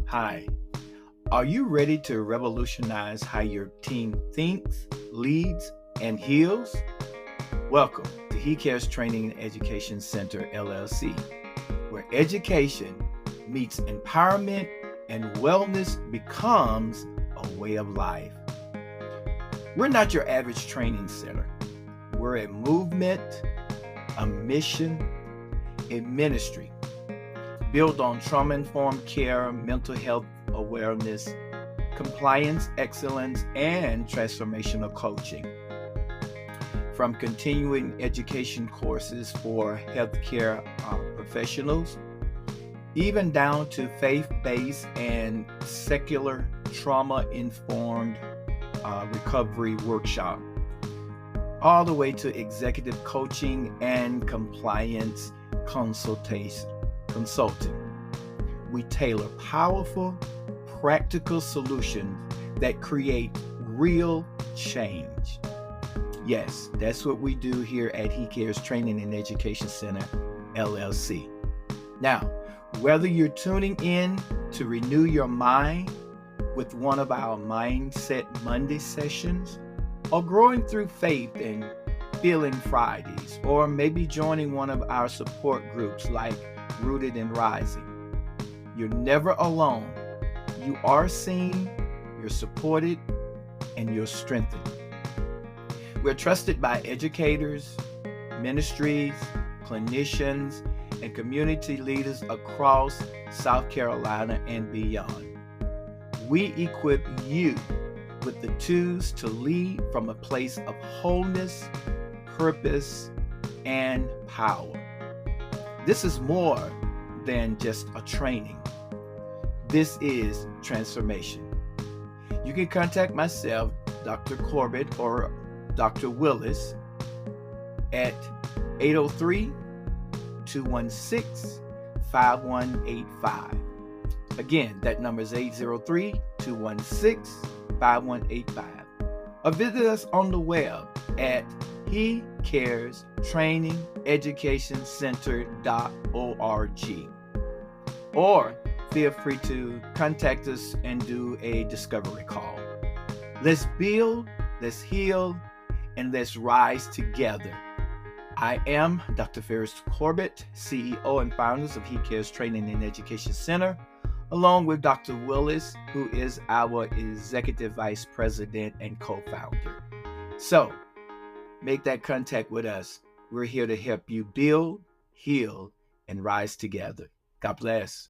Hi, are you ready to revolutionize how your team thinks, leads, and heals? Welcome to He Cares Training and Education Center, LLC, where education meets empowerment and wellness becomes a way of life. We're not your average training center. We're a movement, a mission, a ministry built on trauma-informed care, mental health awareness, compliance excellence, and transformational coaching. From continuing education courses for healthcare professionals, even down to faith-based and secular trauma-informed recovery workshop, all the way to executive coaching and compliance consulting. We tailor powerful, practical solutions that create real change. Yes, that's what we do here at He Cares Training and Education Center, LLC. Now, whether you're tuning in to renew your mind with one of our Mindset Monday sessions, or growing through faith and Feeling Fridays, or maybe joining one of our support groups like Rooted and Rising, you're never alone. You are seen, you're supported, and you're strengthened. We're trusted by educators, ministries, clinicians, and community leaders across South Carolina and beyond. We equip you with the tools to lead from a place of wholeness, purpose, and power. This is more than just a training. This is transformation. You can contact myself, Dr. Corbett, or Dr. Willis at 803-216-5185. Again, that number is 803-216-5185. Or visit us on the web at He Cares Training Education Center.org. Or feel free to contact us and do a discovery call. Let's build, let's heal, and let's rise together. I am Dr. Ferris Corbett, CEO and founder of He Cares Training and Education Center, along with Dr. Willis, who is our Executive Vice President and co-founder. So, make that contact with us. We're here to help you build, heal, and rise together. God bless.